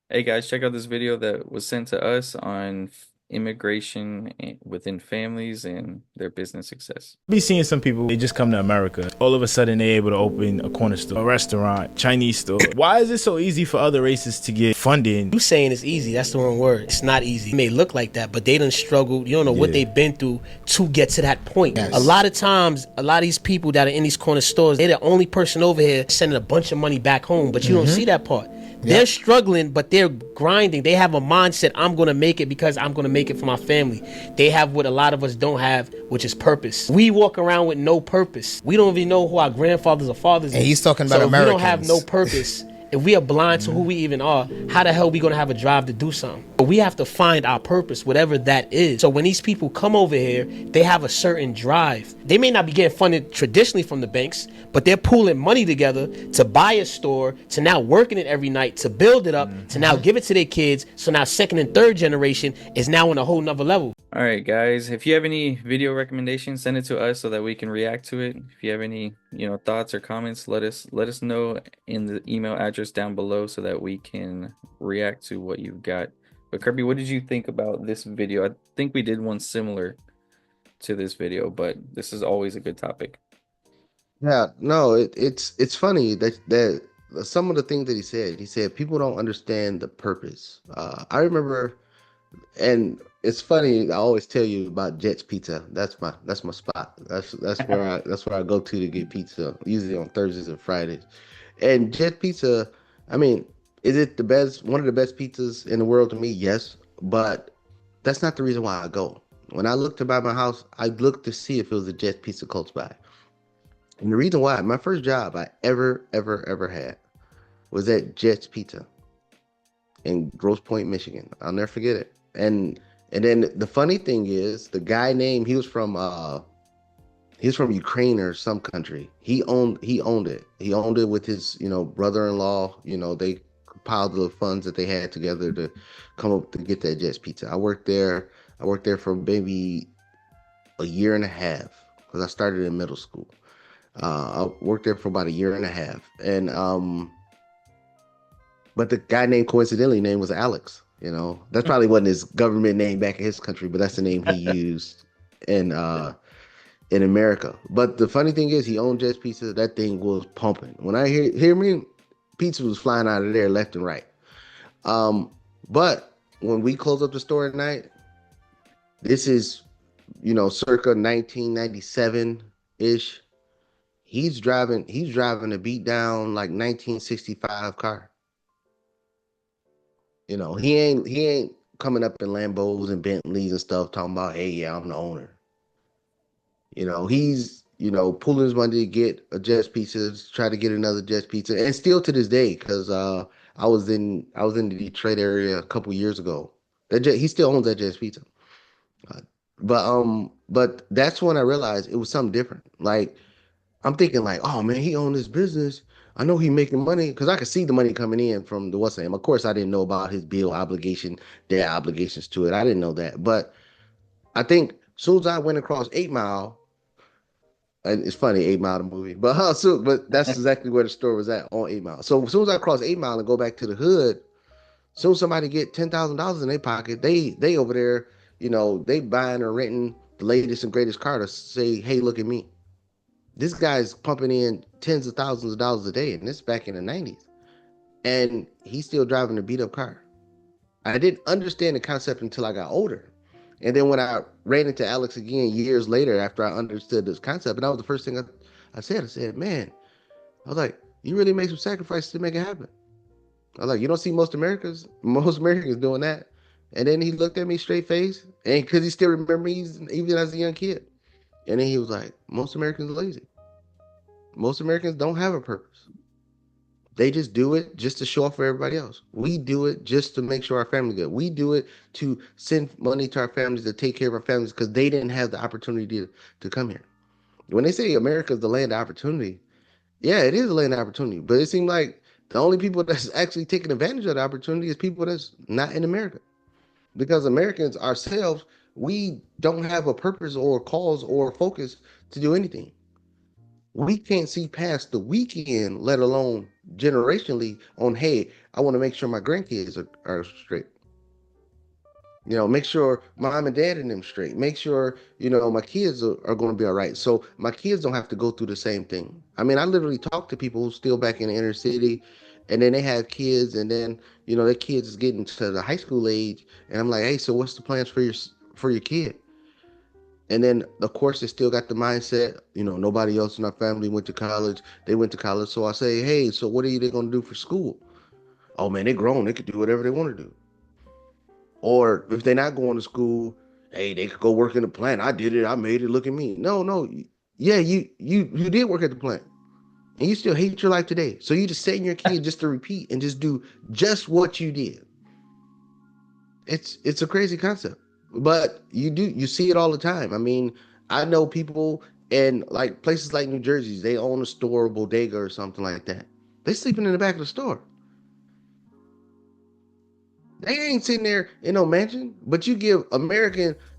Hey guys, check out this video that was sent to us on immigration within families and their business success. Be seeing some people, they just come to America. All of a sudden, they're able to open a corner store, a restaurant, Chinese store. Why is it so easy for other races to get funding? You saying it's easy, that's the wrong word. It's not easy. It may look like that, but they done struggled. You don't know what they've been through to get to that point. Yes. A lot of times, a lot of these people that are in these corner stores, they're the only person over here sending a bunch of money back home, but you don't see that part. They're struggling, but they're grinding. They have a mindset, I'm going to make it because I'm going to make it for my family. They have what a lot of us don't have, which is purpose. We walk around with no purpose. We don't even know who our grandfathers or fathers is. And he's talking about so Americans. We don't have no purpose. If we are blind to who we even are, how the hell are we going to have a drive to do something? But we have to find our purpose, whatever that is. So when these people come over here, they have a certain drive. They may not be getting funded traditionally from the banks, but they're pooling money together to buy a store, to now working it every night, to build it up, to now give it to their kids. So now second and third generation is now on a whole nother level. All right, guys, if you have any video recommendations, send it to us so that we can react to it. If you have any, thoughts or comments, let us know in the email address down below so that we can react to what you've got. But Kirby, what did you think about this video? I think we did one similar to this video, but this is always a good topic. Yeah, no, it's funny that some of the things that he said people don't understand the purpose. I remember, and it's funny. I always tell you about Jet's Pizza. That's my spot. That's where I go to get pizza. Usually on Thursdays and Fridays. And Jet Pizza, I mean, is it the best? One of the best pizzas in the world to me? Yes, but that's not the reason why I go. When I look to buy my house, I look to see if it was a Jet Pizza close by. And the reason why, my first job I ever had was at Jet's Pizza in Grosse Pointe, Michigan. I'll never forget it. And then the funny thing is, the guy named he was from Ukraine or some country. He owned it. He owned it with his brother-in-law. They compiled the funds that they had together to come up to get that Jet's Pizza. I worked there. For maybe a year and a half because I started in middle school. I worked there for about a year and a half, and but the guy named coincidentally name was Alex. That probably wasn't his government name back in his country, but that's the name he used in America. But the funny thing is, he owned Jet's Pizza. That thing was pumping. When I hear me, pizza was flying out of there left and right. But when we close up the store at night, this is circa 1997 ish. He's driving a beat down like 1965 car. He ain't coming up in Lambos and Bentleys and stuff talking about, hey, yeah, I'm the owner. He's pulling his money to get a Jet's Pizza, try to get another Jet's Pizza, and still to this day, because I was in the Detroit area a couple years ago. He still owns that Jet's Pizza. But that's when I realized it was something different. Like, I'm thinking like, oh man, he owned this business. I know he making money because I could see the money coming in from the what's name. Of course, I didn't know about his bill obligation, their obligations to it. I didn't know that. But I think as soon as I went across 8 Mile, and it's funny, 8 Mile the movie, but that's exactly where the store was at on 8 Mile. So as soon as I cross 8 Mile and go back to the hood, as soon as somebody get $10,000 in their pocket, they over there, they buying or renting the latest and greatest car to say, hey, look at me. This guy's pumping in tens of thousands of dollars a day, and this back in the 90s. And he's still driving a beat up car. I didn't understand the concept until I got older. And then when I ran into Alex again years later after I understood this concept, and that was the first thing I said, man, I was like, you really make some sacrifices to make it happen. I was like, you don't see most Americans doing that. And then he looked at me straight face, and because he still remembered me even as a young kid. And then he was like, most Americans are lazy. Most Americans don't have a purpose. They just do it just to show off for everybody else. We do it just to make sure our family good. We do it to send money to our families, to take care of our families, because they didn't have the opportunity to come here. When they say America is the land of opportunity, yeah, it is a land of opportunity. But it seems like the only people that's actually taking advantage of the opportunity is people that's not in America. Because Americans ourselves, we don't have a purpose or cause or focus to do anything. We can't see past the weekend, let alone generationally on, hey, I want to make sure my grandkids are straight. Make sure mom and dad and them straight. Make sure, my kids are going to be all right. So my kids don't have to go through the same thing. I mean, I literally talk to people who's still back in the inner city, and then they have kids, and then, their kids is getting to the high school age, and I'm like, hey, so what's the plans for your kid? And then, of course, they still got the mindset, nobody else in our family went to college. They went to college. So I say, hey, so what are they going to do for school? Oh, man, they're grown. They could do whatever they want to do. Or if they're not going to school, hey, they could go work in the plant. I did it. I made it. Look at me. No, no. Yeah, you did work at the plant. And you still hate your life today. So you just setting your kid just to repeat and just do just what you did. It's a crazy concept. But you see it all the time. I mean, I know people in like places like New Jersey, they own a store, a bodega or something like that. They sleeping in the back of the store. They ain't sitting there in no mansion, but you give them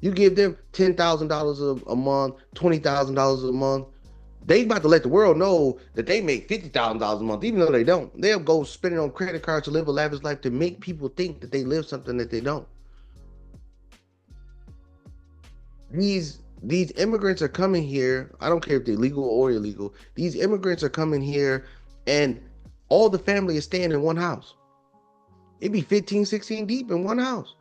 $10,000 a month, $20,000 a month. They about to let the world know that they make $50,000 a month, even though they don't. They'll go spend it on credit cards to live a lavish life to make people think that they live something that they don't. These immigrants are coming here. I don't care if they're legal or illegal. These immigrants are coming here, and all the family is staying in one house. It'd be 15, 16 deep in one house.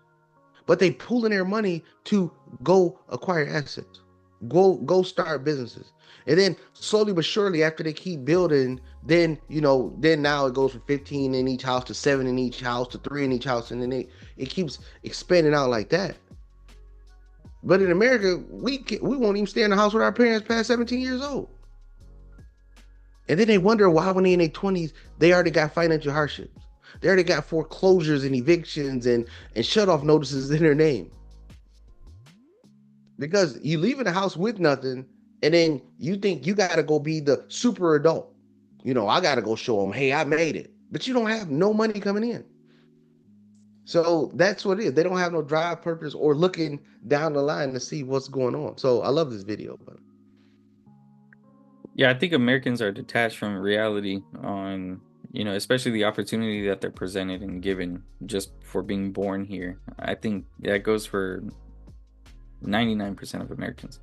But they pulling their money to go acquire assets, go start businesses. And then slowly but surely, after they keep building, then now it goes from 15 in each house to 7 in each house to 3 in each house, and then it keeps expanding out like that. But in America, we won't even stay in the house with our parents past 17 years old. And then they wonder why when they're in their 20s, they already got financial hardships. They already got foreclosures and evictions and shut off notices in their name. Because you leave in the house with nothing, and then you think you got to go be the super adult. I got to go show them, hey, I made it. But you don't have no money coming in. So that's what it is. They don't have no drive, purpose, or looking down the line to see what's going on. So I love this video. But Yeah, I think Americans are detached from reality on, especially the opportunity that they're presented and given just for being born here. I think that goes for 99% of Americans.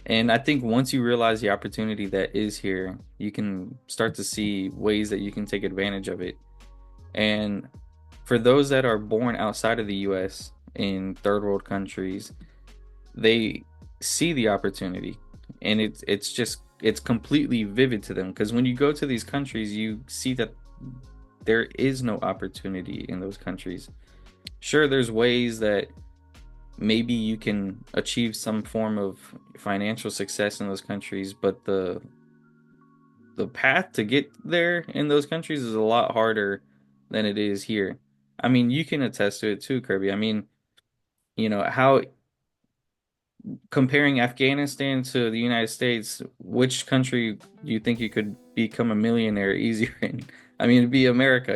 And I think once you realize the opportunity that is here, you can start to see ways that you can take advantage of it. And for those that are born outside of the US in third world countries, they see the opportunity, and it's completely vivid to them, because when you go to these countries, you see that there is no opportunity in those countries. Sure, there's ways that maybe you can achieve some form of financial success in those countries, but the path to get there in those countries is a lot harder than it is here. I mean, you can attest to it too, Kirby. I mean, how comparing Afghanistan to the United States, which country do you think you could become a millionaire easier in? I mean, it'd be America,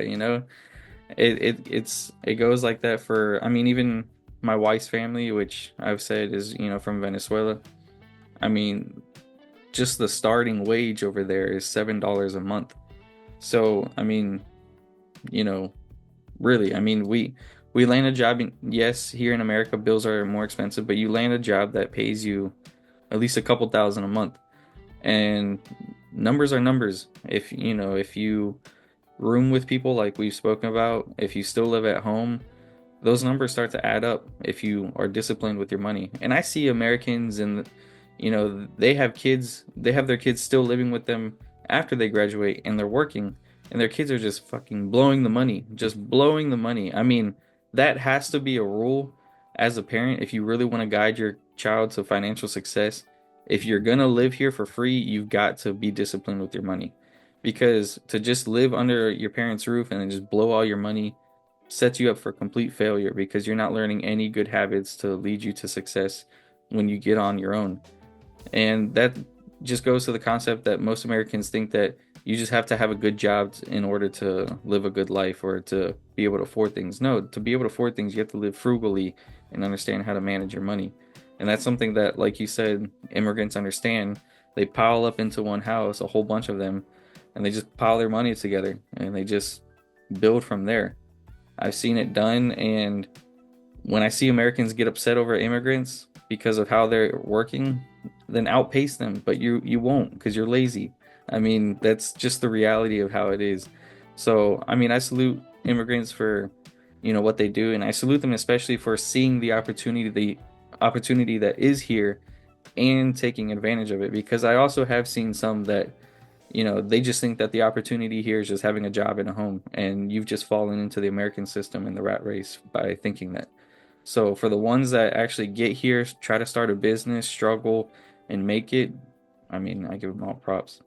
it goes like that for, I mean, even my wife's family, which I've said is, from Venezuela. I mean, just the starting wage over there is $7 a month. So, I mean, really, I mean, we land a job yes, here in America, bills are more expensive, but you land a job that pays you at least a couple thousand a month. And numbers are numbers. If you room with people like we've spoken about, if you still live at home, those numbers start to add up if you are disciplined with your money. And I see Americans, and they have kids, they have their kids still living with them after they graduate, and they're working, and their kids are just fucking blowing the money, just blowing the money. I mean, that has to be a rule as a parent if you really want to guide your child to financial success. If you're gonna live here for free, you've got to be disciplined with your money, because to just live under your parents' roof and then just blow all your money sets you up for complete failure, because you're not learning any good habits to lead you to success when you get on your own. And that just goes to the concept that most Americans think that you just have to have a good job in order to live a good life or to be able to afford things. No, to be able to afford things, you have to live frugally and understand how to manage your money. And that's something that, like you said, immigrants understand. They pile up into one house, a whole bunch of them, and they just pile their money together, and they just build from there. I've seen it done, and when I see Americans get upset over immigrants because of how they're working, then outpace them. But you won't because you're lazy. I mean, that's just the reality of how it is. So, I mean, I salute immigrants for, what they do, and I salute them especially for seeing the opportunity that is here and taking advantage of it. Because I also have seen some that, they just think that the opportunity here is just having a job and a home, and you've just fallen into the American system and the rat race by thinking that. So for the ones that actually get here, try to start a business, struggle, and make it, I mean, I give them all props.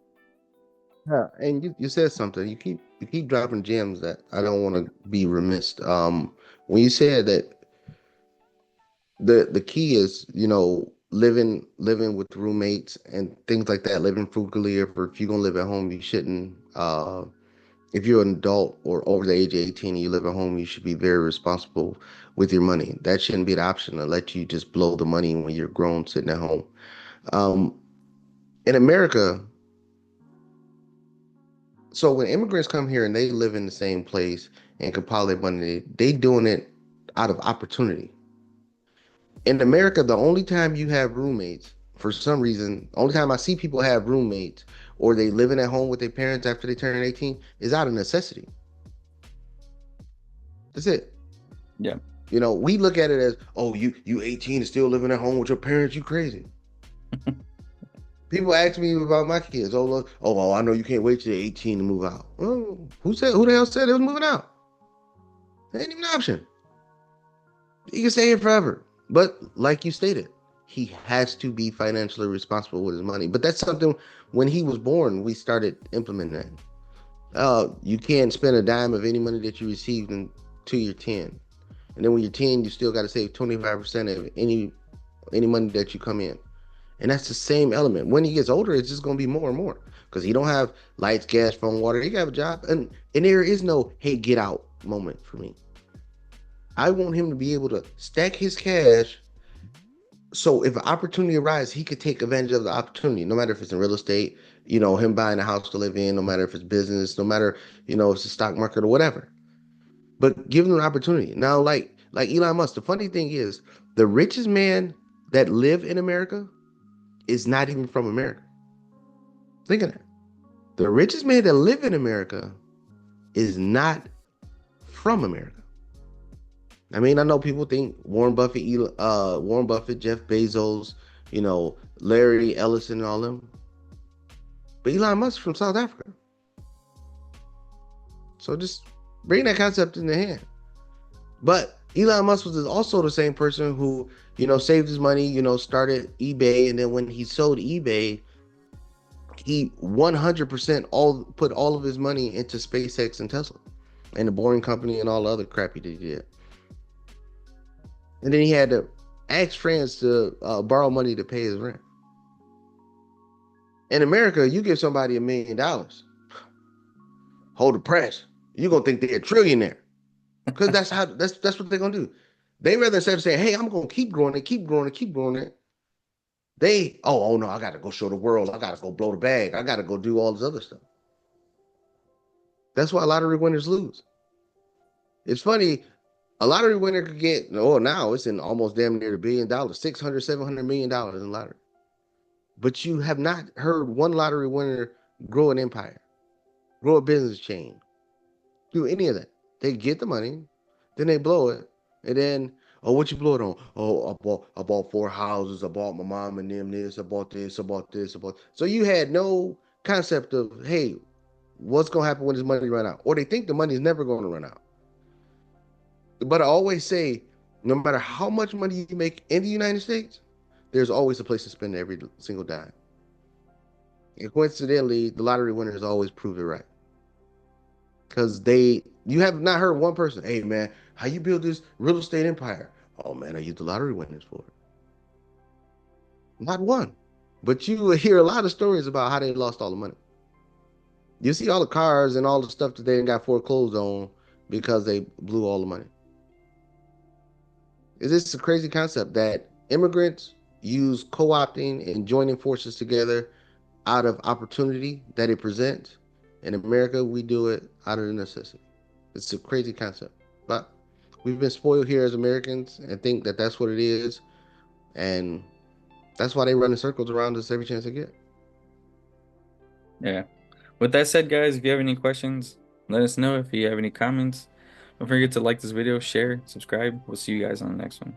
Yeah, and you said something. You keep dropping gems that I don't want to be remiss. When you said that the key is, living with roommates and things like that, living frugally, or if you're gonna live at home, you shouldn't. If you're an adult or over the age of 18 and you live at home, you should be very responsible with your money. That shouldn't be an option to let you just blow the money when you're grown sitting at home. Um, in America, so when immigrants come here and they live in the same place and compile their money, they doing it out of opportunity. In America, the only time you have roommates, for some reason, only time I see people have roommates or they living at home with their parents after they turn 18 is out of necessity. That's it. Yeah. We look at it as, oh, you 18 and still living at home with your parents, you crazy. People ask me about my kids. Oh, look, well, I know you can't wait till you're 18 to move out. Well, who the hell said they was moving out? That ain't even an option. He can stay here forever. But like you stated, he has to be financially responsible with his money. But that's something when he was born, we started implementing that. You can't spend a dime of any money that you received until you're 10. And then when you're 10, you still got to save 25% of any money that you come in. And that's the same element. When he gets older, it's just going to be more and more because he don't have lights, gas, phone, water. He got a job, and there is no hey get out moment for me. I want him to be able to stack his cash so if an opportunity arises, he could take advantage of the opportunity, no matter if it's in real estate, him buying a house to live in, no matter if it's business, no matter, if it's the stock market or whatever. But give him an opportunity. Now, like Elon Musk, the funny thing is the richest man that live in America is not even from America. Think of that. The richest man that live in America is not from America. I mean, I know people think Warren Buffett, Jeff Bezos, Larry Ellison, and all them. But Elon Musk from South Africa. So just bring that concept in the hand. But Elon Musk was also the same person who, saved his money, started eBay, and then when he sold eBay, he 100% put all of his money into SpaceX and Tesla and the Boring Company and all the other crap he did. And then he had to ask friends to borrow money to pay his rent. In America, you give somebody $1 million, hold the press. You're gonna think they're a trillionaire. Because that's what they're gonna do. They rather instead of saying, hey, I'm gonna keep growing it, keep growing it, keep growing it. Oh no, I gotta go show the world, I gotta go blow the bag, I gotta go do all this other stuff. That's why lottery winners lose. It's funny, a lottery winner could get, now it's in almost damn near $1 billion, $600, $700 million in lottery. But you have not heard one lottery winner grow an empire, grow a business chain, do any of that. They get the money, then they blow it, and then, what you blow it on? Oh, I bought 4 houses, I bought my mom and them this, I bought this, I bought this, I bought. So you had no concept of, hey, what's gonna happen when this money run out? Or they think the money is never gonna run out. But I always say, no matter how much money you make in the United States, there's always a place to spend every single dime. And coincidentally, the lottery winners always prove it right. Because you have not heard one person, hey man, how you build this real estate empire? Oh man, I use the lottery winners for it. Not one. But you will hear a lot of stories about how they lost all the money. You see all the cars and all the stuff that they got foreclosed on because they blew all the money. Is this a crazy concept that immigrants use co-opting and joining forces together out of opportunity that it presents? In America, we do it out of necessity. It's a crazy concept, but we've been spoiled here as Americans and think that that's what it is, and that's why they run in circles around us every chance they get. Yeah. With that said, guys, if you have any questions, let us know. If you have any comments, don't forget to like this video, share, subscribe. We'll see you guys on the next one.